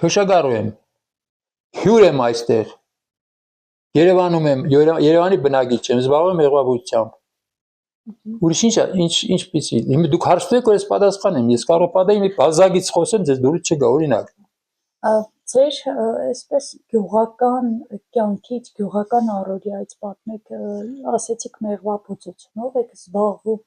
Թոշակառու եմ, հյուր եմ այստեղ, Երևանում եմ, Երևանի բնակիչ եմ, զբաղվում եմ մեղվաբույսությամբ։ Ուրիշ ինչպիսի։ Հիմա դուք հարցնում եք, որ ես պատասխան եմ, ես կարող պատահի մի բազագից խոսեմ, ձեզ դուրս չգա, օրինակ։ Ձեր այսպես գյուղական կյանքից, գյուղական առօրյայից պատմեք, ասեցիք մեղվաբուծությունով եք զբաղվում,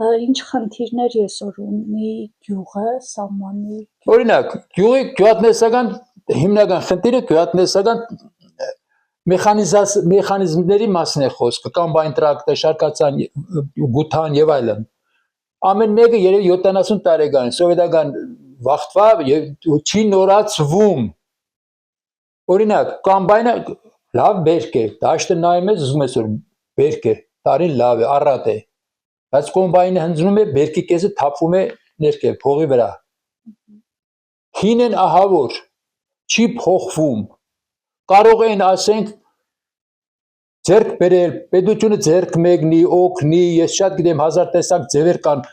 ինչ խնդիրներ այսօր ունի գյուղը, սահմանի։ Օրինակ, գյուղատնտեսական հիմնական խնդիրը գյուղատնտեսական մեխանիզմների մասին է խոսքը, կամբայն տրակտոր, շարքացան, գութան եւ այլն։ Ամեն մեկը երևի 70 տարեկան է, սովետական վախտվա եւ չի նորացվում։ Օրինակ, կամբայնը լավ բերք է, դաշտը նայում ես, ուզում ես որ բերք է, տարին լավ է, առատ է։ Բայց կոմբայնը հնձնում է, բերքի կեսը թափվում է ներքև, փողի վրա։ Հինն ահավոր, չի փոխվում։ Կարող են ասենք ձերք բերել, պետությունը ձերք մեկնի, օգնի, ես շատ գիտեմ հազար տեսակ ձևեր կան,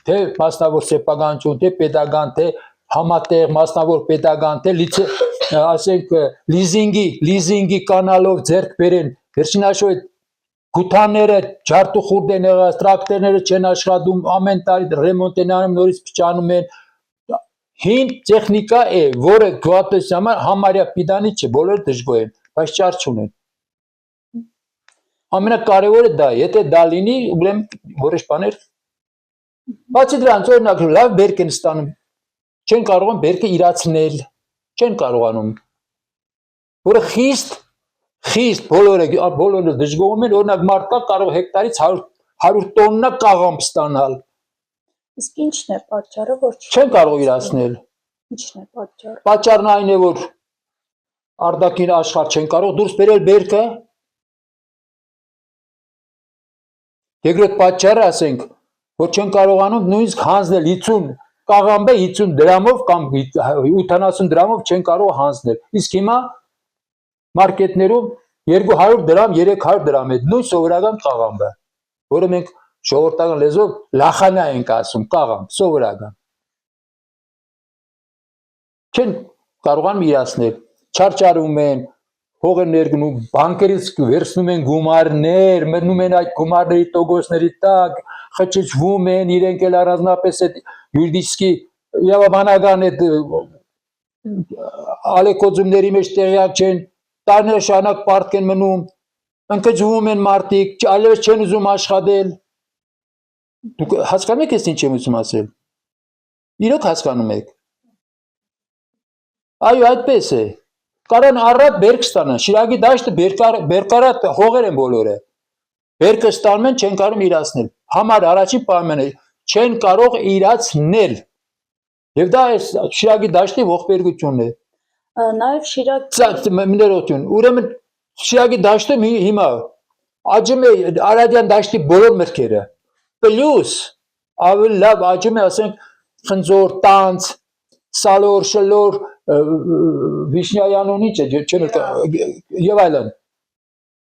թե մասնավոր սեփականություն, թե պետական, թե համատեղ մասնավոր պետական, թե ասենք լիզինգի կանալով ձերք բերեն, վերջին հաշվով գութանները ջարդուխուրդ են եղած, տրակտորները չեն աշխատում, ամեն տարի ռեմոնտ են անում, նորից փչանում են։ Հին տեխնիկա է, որը գյուղատնտեսության համարյա պիտանի չէ, բոլորը դժգոհ են, բայց ճար չունեն։ Ամենակարևորը դա է, եթե դա լինի, ուրեմն որոշ բաներ։ Բացի դրանից, օրինակ, լավ բերք են ստանում, չեն կարողանում բերքը իրացնել, չեն կարողանում։ Որը խիստ բոլորը դժգոհում են, օրինակ մարդկա կարող հեկտարից 100 տոննա կաղամբ ստանալ։ Իսկ ինչն է պատճառը, որ չեն կարող իրացնել։ Ինչն է պատճառը։ Պատճառն այն է, որ արտաքին աշխարհ չեն կարող դուրս բերել բերքը։ Երկրորդ պատճառը ասենք, որ չեն կարողանում նույնիսկ հանձնել 50 կաղամբը 50 դրամով կամ 80 դրամով չեն կարող հանձնել։ Իսկ հիմա մարքեթներում 200 դրամ, 300 դրամ է նույն սովորական կաղամբը, որը մենք ժողովրդական լեզվով լախանա ենք ասում, կաղամբ, սովորական։ Չեն կարողանում իրացնել, չարչարում են, հող են ներգնում, բանկերից վերցնում են գումարներ, մտնում են այդ գումարների տոկոսների տակ, խճճվում են, իրենք էլ առանձնապես այդ յուրիդически իրավաբանական այդ ալեկոծումների մեջ տեղյակ չեն, տարիներ շարունակ պարտք են մնում, ընկճվում են մարդիկ, այլևս չեն ուզում աշխատել։ Դուք հասկանում եք ես ինչ եմ ուզում ասել։ Իրոք հասկանում եք։ Այո, այդպես է։ Կարան առատ բերք ստանան, Շիրակի դաշտը բերկարատ հողեր են բոլորը։ Բերքը ստանում են, չեն կարող իրացնել։ Համար առաջին պայմանը չեն կարող իրացնել։ Եվ դա է Շիրակի դաշտի ողբերգությունն է։ Նաև Շիրակ Ուրեմն Շիրակի դաշտում հիմա աճում է Արադյան դաշտի բոլոր մրգերը։ Պլյուս ավելի լավ աճում է, ասենք, խնձոր, տանց, սալոր, շլոր, վիշնյայանունի եւ այլն։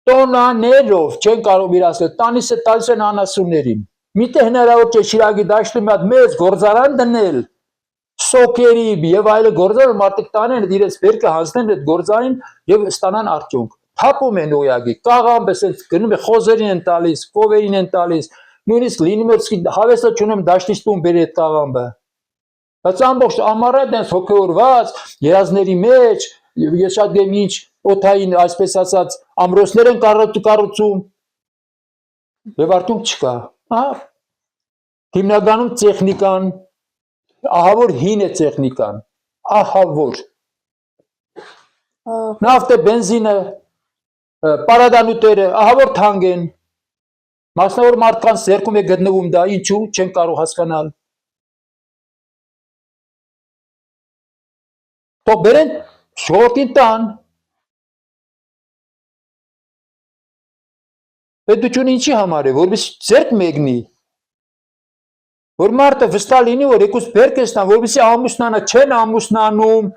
Տոնաներով չեն կարող իրացնել, տալիս են անասուններին։ Միտեղ հնարավոր չէ Շիրակի դաշտում մի մեծ գործարան դնել, սոկերի եւ այլ գործեր, մարդիկ տանեն իրենց բերքը հանձնեն այդ գործարին եւ ստանան արդյունք։ Թափում են ուղիակի, կաղամբը ասես գնում է խոզերին են տալիս, կովերին են տալիս, նույնիսկ լինիմերսկի հավեսը չունեմ դաշտից տուն բերի այդ կաղամբը։ Բայց ամբողջ ամառայդ են հոգեորված, երազների մեջ, ես շատ գեմ ինչ օթային, այսպես ասած, ամրոցներ են կառուցում, եւ արդյունք չկա։ Հիմնականում տեխնիկան, ահավոր հին է տեխնիկան, ահավոր։ Նավթը, բենզինը, պարադանուտերը, ահավոր թանկ են։ Մասնավոր մարդկանց ձեռքում է գտնվում դա, ինչու չեն կարող հասկանալ։ Թող բերեն ժողովրդին տան։ Պետությունը ինչի համար է, որովհետեւ ձեռք մեկնի, որ մարդը վստահ լինի, որ եկուս բերք է ստան, որովհետեւ ամուսնանա չեն ամուսնանում,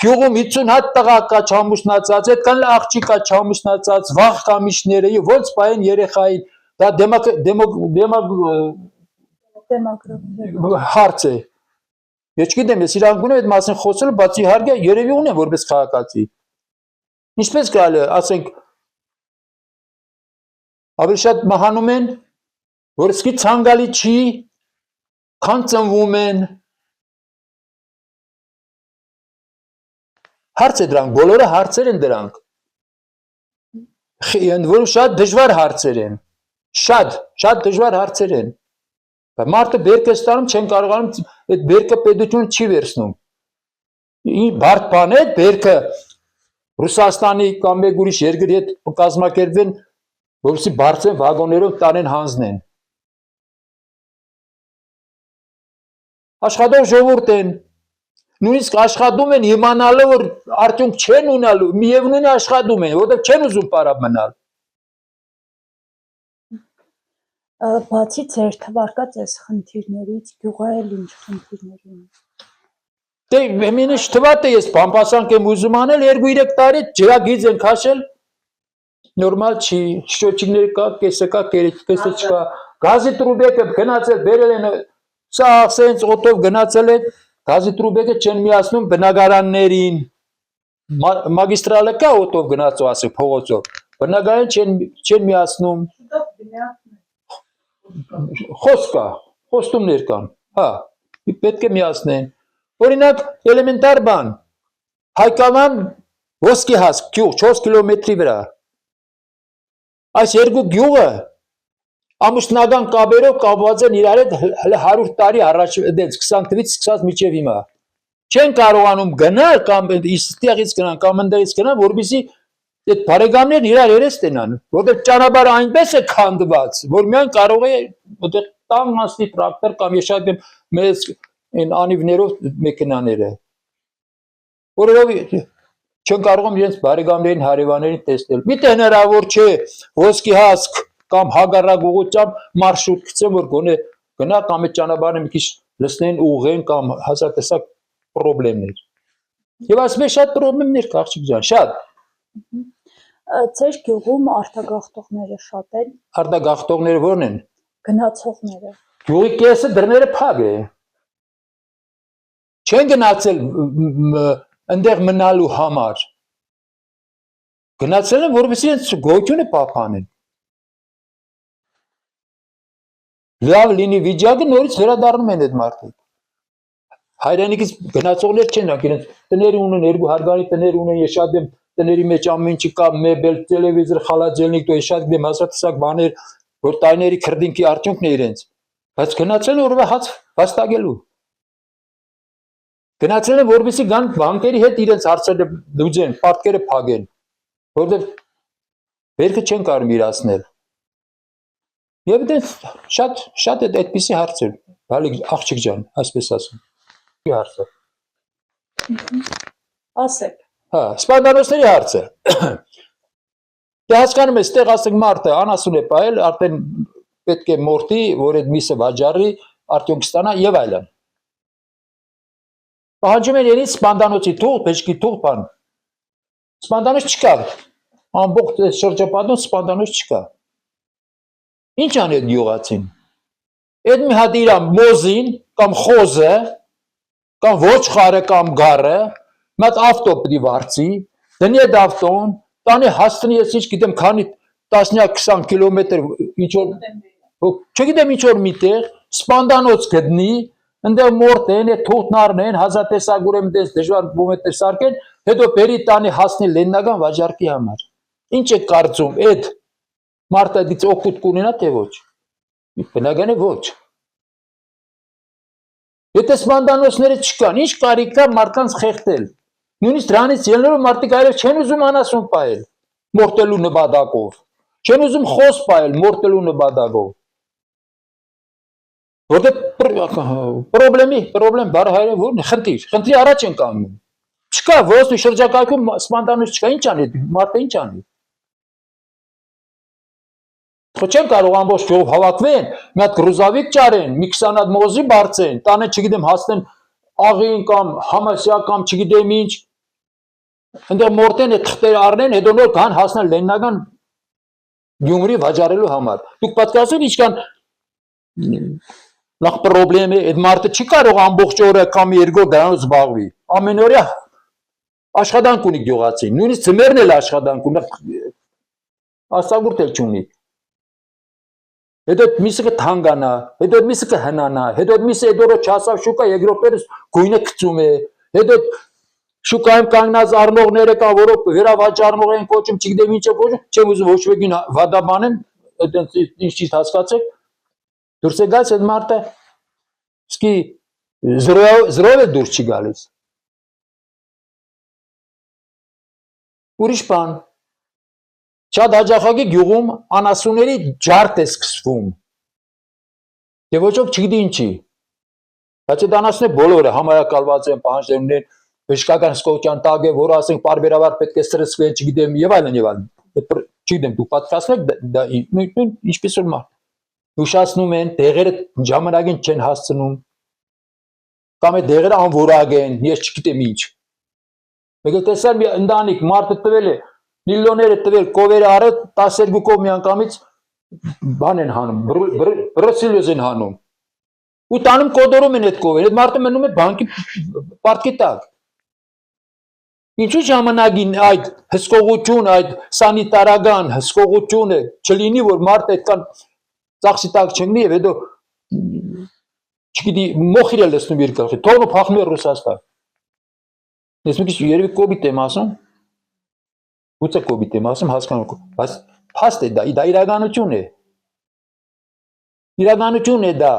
գյուղում 50 հատ տղա կա չամուսնացած, այդքան աղջիկ կա չամուսնացած, վաղ կամիչները եւ ոնց պահեն երեխային, դա հարց է։ Ես չգիտեմ, ես իրանք ունեմ այդ մասին խոսել, բայց իհարկե երևի ունեմ որպես քաղաքացի։ Ինչպես կարելի է, ասենք, ավելի շատ մահանում են, որ իսկի ցանկալի չի, քան ծնվում են։ Հարց է դրանք, բոլորը հարցեր են դրանք։ Ընդ որում շատ դժվար հարցեր են։ Շատ դժվար հարցեր են։ Մարդը բերքը ստանում, չեն կարողանում այդ բերքը պետությունը չի վերցնում։ Բարդ բան է բերքը Ռուսաստանի կամ մեկ ուրիշ երկրի հետ կազմակերպվեն, որովհետեւ բարձր վագոններով տանեն հանձնեն։ Աշխատող ժողովուրդ են, նույնիսկ աշխատում են իմանալով, որ արդյունք չեն ունենալու, միևնույն աշխատում են, որովհետեւ չեն ուզում պարապ մնալ։ Բացի ձեր թվարկած այս խնդիրներից, գյուղը էլ ինչ խնդիրներ ունի։ Դե մենիշ թվատ է ես բամբասանք եմ ուզում անել 2-3 տարի ջրագիծ են քաշել նորմալ չի շոչիկներ կա կեսը կա կեսը չկա գազի տրուբեկը գնացել բերել են սա ասենց օտով գնացել է գազի տրուբեկը չեն միացնում բնակարաններին մագիստրալը կա օտով գնացող ասի փողոցով բնակարան չեն միացնում խոստումներ կան հա պետք է միացնեն օրինակ էլեմենտար բան Հայկավան ոսկի հասկ գյուղ 4 կիլոմետրի վրա այս երկու գյուղը ամուսնական կապերով կապված են իրար հետ 100 տարի առաջ դենց 20 թվականից սկսած մինչև հիմա չեն կարողանում գնալ կամ իստեղից գնան կամ ընդեղից գնան որպեսզի այդ բարեկամներն իրար երես տենան որտեղ ճանապարհը այնպես է քանդված որ միայն կարող է այդտեղ տան մասնի տրակտոր կամ ես մեծ այն անիվներով մեքենաները որովհետև չեն կարողում իրենց բարեկամներին հարևաններին տեսնել միտեղ հնարավոր չէ ոսկի հասկ կամ հագարակ ուղղությամբ մարշրուտ գցեն որ գոնե գնա կամ այդ ճանապարհը մի քիչ լցնեն ուղղեն կամ հազարտեսակ խնդիրներ եւ ասես շատ խնդիրներ կա աղջիկ ջան շատ Ձեր գյուղում արտագաղթողները շատ են արտագաղթողները ո՞րն են գնացողները գյուղի կեսը դռները փակ է չեն գնացել այնտեղ մնալու համար գնացել են որովհետեւ գոյությունը պահպանեն լավ լինի վիճակը նորից վերադառնում են այդ մարդիկ հայրենիքից գնացողներ չեն իրենց տներ ունեն երկու հարգարի տներ ունեն ես շատ եմ տների մեջ ամեն ինչի կա մեբել տելևիզոր խալաձելնիկ դու շատ դեմ հասարակ բաներ որ տայների քրդինքի արդյունքն է իրենց բայց գնացել են որովհետեւ հաց վաստակելու գնացել են որովհետեւ գան բանկերի հետ իրենց հարցերը դուջեն պատկերը փակեն որովհետեւ վերքը չեն կարող իրացնել եւ դե շատ է այդպիսի հարցեր բալի աղջիկ ջան այսպես ասում հարցը ասեք հա սպանդանոցների հարցը դե հասկանում ես այդտեղ ասենք մարդը անասուն է պահել արդեն պետք է մորթի որ այդ միսը վաճառի արդյունք ստանա եւ այլն պահանջում են իրենց սպանդանոցի թուղթ բեժկի թուղթ բան սպանդանոց չկա ամբողջ շրջապատում սպանդանոց չկա ինչ անի այդ յուղացին այդ մի հատ իր մոզին կամ խոզը կամ ոչխարը կամ գառը մատ ավտո պիտի վարձի դնի այդ ավտոն տանի հաստնի ես ինչ գիտեմ քանի 10-20 կիլոմետր ինչ որ չգիտեմ ինչ որ միտեղ սպանդանոց գտնի այնտեղ մորտեն է թուղթն առնեն հազատեսակ ուրեմն դες դժվար մոմենտներ սարքեն հետո բերի տանի հասնի լեննական վաճառքի համար ինչ է կարծում այդ մարդը դից օգուտ կունենա թե ոչ բնական է ոչ եթե սպանդանոցները չկան ինչ կարիք կա մարդկանց խեղդել նույնիսկ դրանից ելնելով մարդիկ այլև չեն ուզում անասուն պահել մորտելու նպատակով չեն ուզում խոս պահել մորտելու նպատակով որտեղ պրոբլեմ բարհայրը ո՞րն է խնդրի առաջ են կանգնում չկա ոսի շրջակայքում սպանդանոց չկա ինչ անի մարդը ինչ անի Ხო չեն կարող ամբողջ ժողով հավաքվեն, մի հատ գրուզավիկ ճարեն, մի 20 հատ մոզի բարձեն, տանը չգիտեմ հասնեն աղին կամ համասյա կամ չգիտեմ ինչ, այնտեղ մորտեն այդ թղթերը առնեն, հետո նոր կան հասնել լեննական Գյումրի վաճառելու համար։ Դուք պատկերացրեք ինչքան Նախ պրոբլեմ է, այդ մարդը չի կարող ամբողջ օրը կամ 2 օր դրանով զբաղվի։ Ամեն օրյա աշխատանք ունի գյուղացին, նույնիսկ ձմեռն էլ աշխատանք ունի, աստղագուրտ էլ չունի։ Հետո միսը կթանկանա, հետո միսը կհնանա, հետո միսը այդ օրը չհասավ շուկա, երկրորդ օրը գույնը գծում է, հետո շուկայում կանգնած առնողները կա, որով վերավաճառնող են կոչում, չգիտեմ ինչ է կոչում, չեմ ուզում ոչ մեկին վադաբանեմ, այդտենց ինչ հասկացեք, դուրս է գալիս այդ մարդը, իսկի զրով է դուրս չի գալիս։ Ուրիշ բան, շատ հաճախակի գյուղում անասունների ջարդ է սկսվում, և ոչ ոք չգիտի ինչի, բայց այդ անասունները բոլորը համարակալված են, պահանջներ ունեն, բժշկական հսկողության տակ է, որը ասենք պարբերաբար պետք է սրսկվեն, չգիտեմ, եւ այլն, չգիտեմ, դուք պատկասնեք դա ինչպես որ մարդ, ուշացնում են, դեղերը ժամանակին չեն հասցնում, կամ այդ դեղերը անորակ են, ես չգիտեմ ինչ, մեկ էլ տեսար մի ընտանիք, մարդը տվել է, միլիոներ է տվել, կովերը արել, 12 կով միանգամից բան են հանում, բրսիլոզ են հանում, ու տանում կոդորում են այդ կովերը, այդ մարդը մնում է բանկի պարտքի տակ։ Ինչու ժամանակին այդ հսկողություն, այդ սանիտարական հսկողությունը չլինի, որ մարդը այդքան ծախսի տակ չընկնի եւ հետո չգիտի մոխիր է լցնում իր գլխի, թողնում փախնում է Ռուսաստան։ Ես մի քիչ երևի կոպիտ եմ ասում, գուցե կոպիտ եմ ասում, հասկանում, բայց փաստ է դա իրականություն է։ Իրականություն է դա։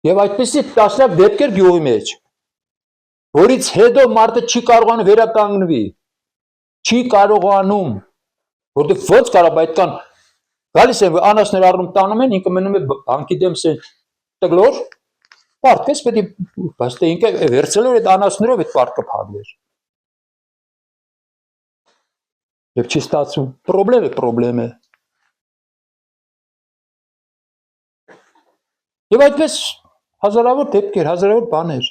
Եվ այդպիսի տասնյակ դեպքեր գյուղի մեջ, որից հետո մարդը չի կարողանում վերականգնվի, չի կարողանում, որտեղ ոնց կարող այդքան գալիս են անասներ առնում տանում են, ինքը մնում է բանկի դեմ սեն տգլոր, պարտքես պետք է, բայց թե ինքը վերցելով այդ անասներով այդ պարտքը փակվեր։ Եվ չի ստացվում, պրոբլեմ է։ Եվ այդպես հազարավոր դեպքեր, հազարավոր բաներ։